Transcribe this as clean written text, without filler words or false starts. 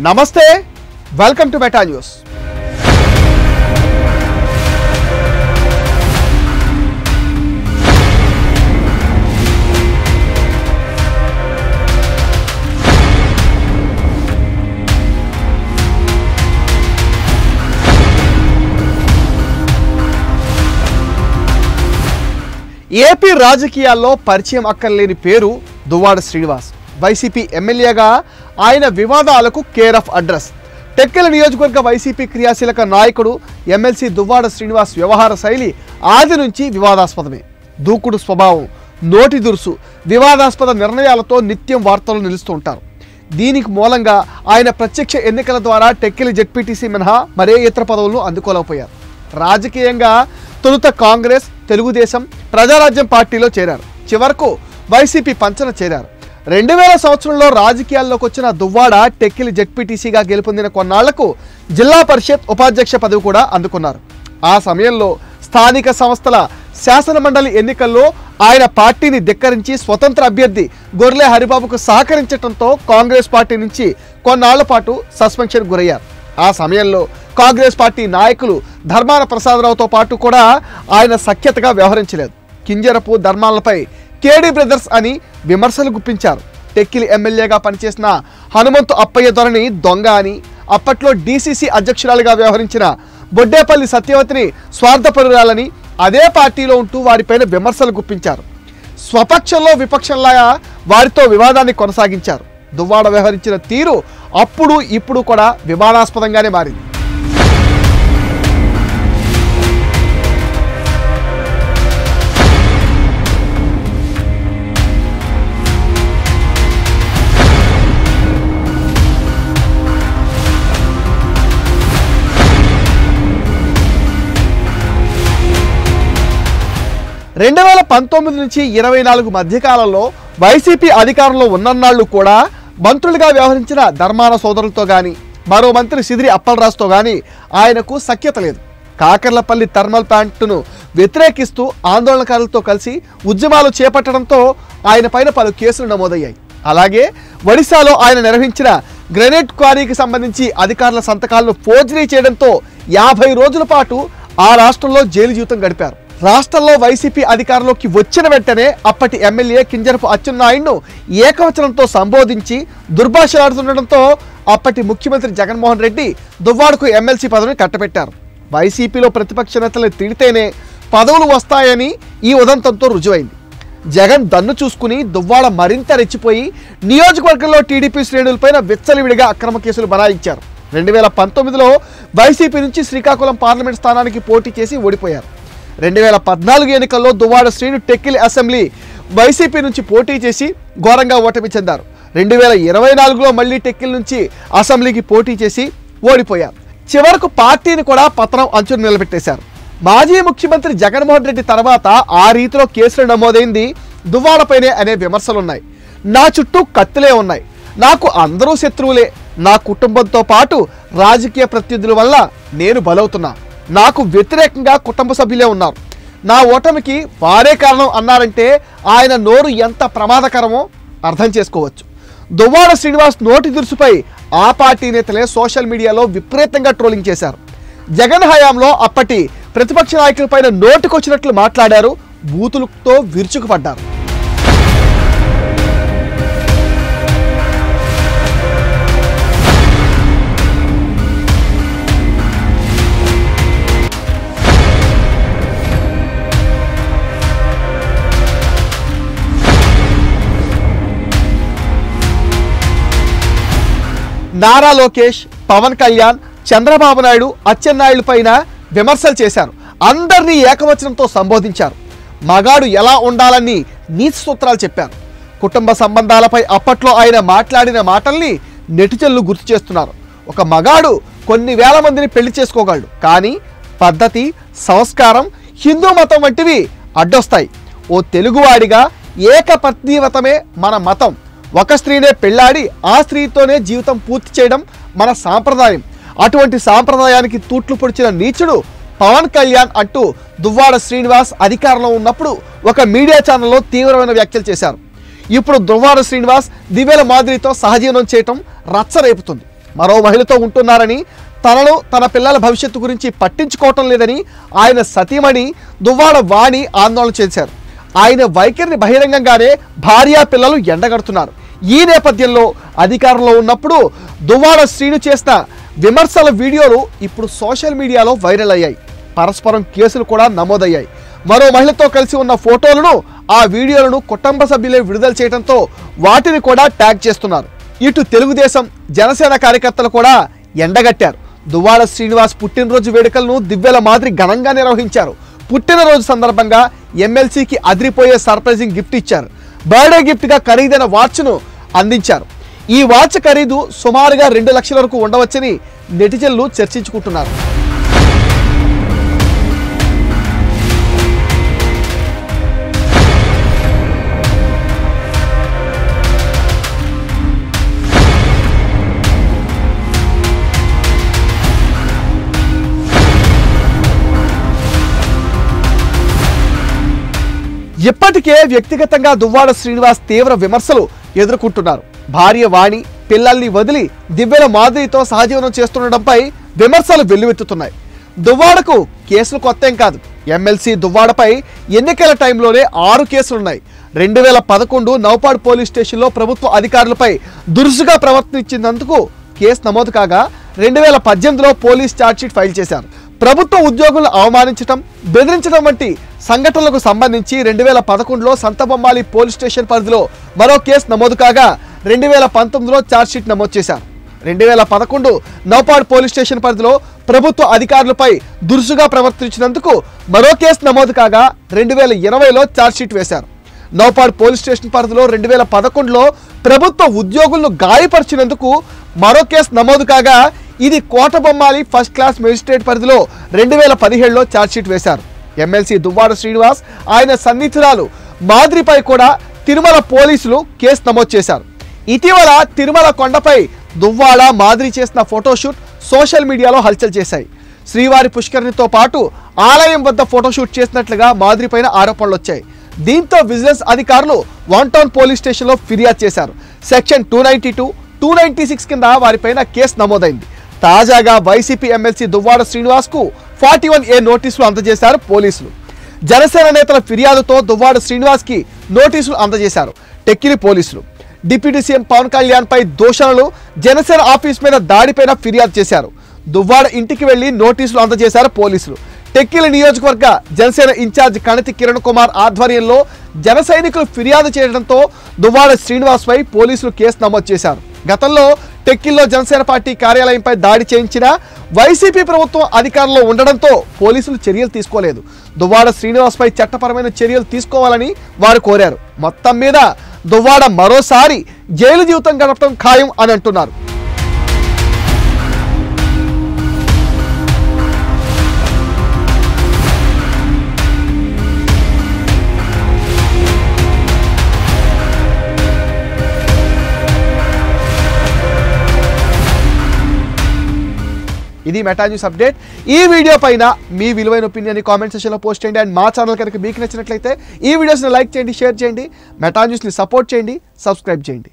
నమస్తే, welcome to meta news. AP రాజకీయాల్లో పరిచయం అక్కర్లేని పేరు దువ్వాడ శ్రీనివాస్. వైసీపీ ఎమ్మెల్యేగా ఆయన వివాదాలకు కేర్ ఆఫ్ అడ్రస్. టెక్కలి నియోజకవర్గ వైసీపీ క్రియాశీలక నాయకుడు ఎమ్మెల్సీ దువ్వాడ శ్రీనివాస్ వ్యవహార శైలి ఆది నుంచి వివాదాస్పదమే. దూకుడు స్వభావం, నోటి దురుసు, వివాదాస్పద నిర్ణయాలతో నిత్యం వార్తలు నిలుస్తూ ఉంటారు. దీనికి మూలంగా ఆయన ప్రత్యక్ష ఎన్నికల ద్వారా టెక్కలి జెడ్పీటీసీ మినహా మరే ఇతర పదవులను అందుకోలేకపోయారు. రాజకీయంగా తొలుత కాంగ్రెస్, తెలుగుదేశం, ప్రజారాజ్యం పార్టీలో చేరారు. చివరకు వైసీపీ పంచన చేరారు. 2000 సంవత్సరంలో రాజకీయాల్లోకి వచ్చిన దువ్వాడ టెక్కలి జెడ్పీటీసీగా గెలుపొందిన కొన్నాళ్లకు జిల్లా పరిషత్ ఉపాధ్యక్ష పదవి కూడా అందుకున్నారు. ఆ సమయంలో స్థానిక సంస్థల శాసనమండలి ఎన్నికల్లో ఆయన పార్టీని ధిక్కరించి స్వతంత్ర అభ్యర్థి గొర్లె హరిబాబుకు సహకరించడంతో కాంగ్రెస్ పార్టీ నుంచి కొన్నాళ్ల పాటు సస్పెన్షన్ గురయ్యారు. ఆ సమయంలో కాంగ్రెస్ పార్టీ నాయకులు ధర్మాన ప్రసాదరావుతో పాటు కూడా ఆయన సఖ్యతగా వ్యవహరించలేదు. కింజరపు ధర్మాలపై కేడీ బ్రదర్స్ అని విమర్శలు గుప్పించారు. టెక్కిలి ఎమ్మెల్యేగా పనిచేసిన హనుమంతు అప్పయ్య ధోరణి దొంగ అని, అప్పట్లో డీసీసీ అధ్యక్షురాలుగా వ్యవహరించిన బొడ్డేపల్లి సత్యవతిని స్వార్థపరురాలని అదే పార్టీలో ఉంటూ వారిపైన విమర్శలు గుప్పించారు. స్వపక్షంలో విపక్షంలాగా వారితో వివాదాన్ని కొనసాగించారు. దువ్వాడ వ్యవహరించిన తీరు అప్పుడు ఇప్పుడు కూడా వివాదాస్పదంగానే మారింది. రెండు 2019 నుంచి 24 మధ్యకాలంలో వైసీపీ అధికారంలో ఉన్నన్నాళ్ళు కూడా మంత్రులుగా వ్యవహరించిన ధర్మాన సోదరులతో కానీ, మరో మంత్రి సిదిరి అప్పలరాజుతో కానీ ఆయనకు సఖ్యత లేదు. కాకర్లపల్లి థర్మల్ ప్లాంట్ను వ్యతిరేకిస్తూ ఆందోళనకారులతో కలిసి ఉద్యమాలు చేపట్టడంతో ఆయన పైన పలు కేసులు నమోదయ్యాయి. అలాగే ఒడిశాలో ఆయన నిర్వహించిన గ్రెనేడ్ క్వారీకి సంబంధించి అధికారుల సంతకాలను ఫోర్జరీ చేయడంతో 50 రోజుల పాటు ఆ రాష్ట్రంలో జైలు జీవితం గడిపారు. రాష్ట్రంలో వైసీపీ అధికారంలోకి వచ్చిన వెంటనే అప్పటి ఎమ్మెల్యే కింజరపు అచ్చెన్నాయుడును ఏకవచనంతో సంబోధించి దుర్భాషలాడుతుండటంతో అప్పటి ముఖ్యమంత్రి జగన్మోహన్ రెడ్డి దువ్వాడకు ఎమ్మెల్సీ పదవిని కట్టబెట్టారు. వైసీపీలో ప్రతిపక్ష నేతలు తిడితేనే పదవులు వస్తాయని ఈ ఉదంతంతో రుజువైంది. జగన్ దన్ను చూసుకుని దువ్వాడ మరింత రెచ్చిపోయి నియోజకవర్గంలో టీడీపీ శ్రేణులపైన విచ్చలవిడిగా అక్రమ కేసులు బనాయించారు. 2019లో వైసీపీ నుంచి శ్రీకాకుళం పార్లమెంట్ స్థానానికి పోటీ చేసి ఓడిపోయారు. 2014 ఎన్నికల్లో దువ్వాడ శ్రీను టెక్కిలి అసెంబ్లీ వైసీపీ నుంచి పోటీ చేసి ఘోరంగా ఓటమి చెందారు. 2024లో మళ్లీ టెక్కిలి నుంచి అసెంబ్లీకి పోటీ చేసి ఓడిపోయారు. చివరకు పార్టీని కూడా పతనం అంచును నిలబెట్టేశారు. మాజీ ముఖ్యమంత్రి జగన్మోహన్ రెడ్డి తర్వాత ఆ రీతిలో కేసులు నమోదైంది దువ్వాడపైనే అనే విమర్శలున్నాయి. నా చుట్టూ కత్తులే ఉన్నాయి, నాకు అందరూ శత్రువులే, నా కుటుంబంతో పాటు రాజకీయ ప్రత్యర్థుల వల్ల నేను బలవుతున్నా, నాకు వ్యతిరేకంగా కుటుంబ సభ్యులే ఉన్నారు, నా ఓటమికి వారే కారణం అన్నారంటే ఆయన నోరు ఎంత ప్రమాదకరమో అర్థం చేసుకోవచ్చు. దువ్వాడ శ్రీనివాస్ నోటి దురుసుపై ఆ పార్టీ నేతలే సోషల్ మీడియాలో విపరీతంగా ట్రోలింగ్ చేశారు. జగన్ హయాంలో అప్పటి ప్రతిపక్ష నాయకులపైన నోటికొచ్చినట్లు మాట్లాడారు, బూతులతో విరుచుకుపడ్డారు. నారా లోకేష్, పవన్ కళ్యాణ్, చంద్రబాబు నాయుడు, అచ్చెన్నాయుడు పైన విమర్శలు చేశారు. అందరినీ ఏకవచనంతో సంబోధించారు. మగాడు ఎలా ఉండాలని నీతి సూత్రాలు చెప్పారు. కుటుంబ సంబంధాలపై అప్పట్లో ఆయన మాట్లాడిన మాటల్ని నెటిజన్లు గుర్తు చేస్తున్నారు. ఒక మగాడు కొన్ని వేల మందిని పెళ్లి చేసుకోగలడు, కానీ పద్ధతి, సంస్కారం, హిందూ మతం వంటివి అడ్డొస్తాయి. ఓ తెలుగువాడిగా ఏకపత్నీవ్రతమే మన మతం. ఒక స్త్రీనే పెళ్లాడి ఆ స్త్రీతోనే జీవితం పూర్తి చేయడం మన సాంప్రదాయం. అటువంటి సాంప్రదాయానికి తూట్లు పొడిచిన నీచుడు పవన్ కళ్యాణ్ అంటూ దువ్వాడ శ్రీనివాస్ అధికారంలో ఉన్నప్పుడు ఒక మీడియా ఛానల్లో తీవ్రమైన వ్యాఖ్యలు చేశారు. ఇప్పుడు దువ్వాడ శ్రీనివాస్ దివ్యల మాదిరితో సహజీవనం చేయటం రచ్చ రేపుతుంది. మరో మహిళతో ఉంటున్నారని, తనను తన పిల్లల భవిష్యత్తు గురించి పట్టించుకోవటం లేదని ఆయన సతీమణి దువ్వాడ వాణి ఆందోళన చేశారు. ఆయన వైఖరిని బహిరంగంగానే భార్య పిల్లలు ఎండగడుతున్నారు. ఈ నేపథ్యంలో అధికారంలో ఉన్నప్పుడు దువ్వాడ శ్రీను చేసిన విమర్శల వీడియోలు ఇప్పుడు సోషల్ మీడియాలో వైరల్ అయ్యాయి. పరస్పరం కేసులు కూడా నమోదయ్యాయి. మరో మహిళతో కలిసి ఉన్న ఫోటోలను, ఆ వీడియోలను కుటుంబ సభ్యులే విడుదల చేయడంతో వాటిని కూడా ట్యాగ్ చేస్తున్నారు. ఇటు తెలుగుదేశం, జనసేన కార్యకర్తలు కూడా ఎండగట్టారు. దువ్వాడ శ్రీనివాస్ పుట్టినరోజు వేడుకలను దివ్యల మాదిరి ఘనంగా నిర్వహించారు. పుట్టినరోజు సందర్భంగా ఎమ్మెల్సీకి అదిరిపోయే సర్ప్రైజింగ్ గిఫ్ట్ ఇచ్చారు. బర్త్డే గిఫ్ట్గా ఖరీదైన వాచ్ను అందించారు. ఈ వాచ్ ఖరీదు సుమారుగా 2 లక్షల వరకు ఉండవచ్చని నెటిజన్లు చర్చించుకుంటున్నారు. ఇప్పటికే వ్యక్తిగతంగా దువ్వాడ శ్రీనివాస్ తీవ్ర విమర్శలు ఎదుర్కొంటున్నారు. భార్య వాణి, పిల్లల్ని వదిలి దివ్యల మాదిరితో సహజీవనం చేస్తుండడంపై విమర్శలు వెల్లువెత్తుతున్నాయి. దువ్వాడకు కేసులు కొత్తేం కాదు. ఎమ్మెల్సీ దువ్వాడపై ఎన్నికల టైంలోనే 6 కేసులున్నాయి. 2011 నౌపాడ్ పోలీస్ స్టేషన్లో ప్రభుత్వ అధికారులపై దురుసుగా ప్రవర్తించినందుకు కేసు నమోదు కాగా 2018లో పోలీస్ ఛార్జ్షీట్ ఫైల్ చేశారు. ప్రభుత్వ ఉద్యోగులను అవమానించడం, బెదిరించడం వంటి సంఘటనలకు సంబంధించి 2011లో సంతబొమ్మాలి పోలీస్ స్టేషన్ పరిధిలో మరో కేసు నమోదు కాగా 2019లో ఛార్జ్షీట్ నమోదు చేశారు. 2011 నౌపాడ్ పోలీస్ స్టేషన్ పరిధిలో ప్రభుత్వ అధికారులపై దురుసుగా ప్రవర్తించినందుకు మరో కేసు నమోదు కాగా 2020లో ఛార్జ్షీట్ వేశారు. నౌపాడ్ పోలీస్ స్టేషన్ పరిధిలో 2011లో ప్రభుత్వ ఉద్యోగులను గాయపరిచినందుకు మరో కేసు నమోదు కాగా ఇది కోటబొమ్మాలి ఫస్ట్ క్లాస్ మెజిస్ట్రేట్ పరిధిలో 2017లో ఛార్జ్షీట్ వేశారు. ఎమ్మెల్సీ దువ్వాడ శ్రీనివాస్, ఆయన సన్నిహితురాలు మాదిరిపై కూడా తిరుమల పోలీసులు కేసు నమోదు చేశారు. ఇటీవల తిరుమల కొండపై దువ్వాడ మాదిరి చేసిన ఫోటోషూట్ సోషల్ మీడియాలో హల్చల్ చేశాయి. శ్రీవారి పుష్కరిణితో పాటు ఆలయం వద్ద ఫోటోషూట్ చేసినట్లుగా మాదిరిపైన ఆరోపణలు వచ్చాయి. దీంతో విజిలెన్స్ అధికారులు 1 టౌన్ పోలీస్ స్టేషన్లో ఫిర్యాదు చేశారు. సెక్షన్ 292, 296 కింద వారిపైన కేసు నమోదైంది. తాజాగా వైసీపీ ఎమ్మెల్సీ దువ్వాడ శ్రీనివాస్కు 41A నోటీసులు అందజేశారు పోలీసులు. జనసేన నేతల ఫిర్యాదుతో దువ్వాడ శ్రీనివాస్కి నోటీసులు అందజేశారు టెక్కిలి పోలీసులు. డిప్యూటీ సీఎం పవన్ కళ్యాణ్పై దూషణలు, జనసేన ఆఫీస్ మీద దాడిపైన ఫిర్యాదు చేశారు. దువ్వాడ ఇంటికి వెళ్లి నోటీసులు అందజేశారు పోలీసులు. టెక్కిలి నియోజకవర్గ జనసేన ఇన్ఛార్జ్ కణతి కిరణ్ కుమార్ ఆధ్వర్యంలో జన సైనికులు ఫిర్యాదు చేయడంతో దువ్వాడ శ్రీనివాస్పై పోలీసులు కేసు నమోదు చేశారు. గతంలో టెక్కిల్లో జనసేన పార్టీ కార్యాలయంపై దాడి చేయించిన వైసీపీ ప్రభుత్వం అధికారంలో ఉండడంతో పోలీసులు చర్యలు తీసుకోలేదు. దువ్వాడ శ్రీనివాస్పై చట్టపరమైన చర్యలు తీసుకోవాలని వారు కోరారు. మొత్తం మీద దువ్వాడ మరోసారి జైలు జీవితం గడపడం ఖాయం అని అంటున్నారు. ఇది మెటా న్యూస్ అప్డేట్. ఈ వీడియో పైన మీ విలువైన ఒపీనియన్ కామెంట్ సెక్షన్లో పోస్ట్ చేయండి. అండ్ మా ఛానల్ కనుక మీకు నచ్చినట్లయితే ఈ వీడియోస్ని లైక్ చేయండి, షేర్ చేయండి, మెటా న్యూస్ని సపోర్ట్ చేయండి, సబ్స్క్రైబ్ చేయండి.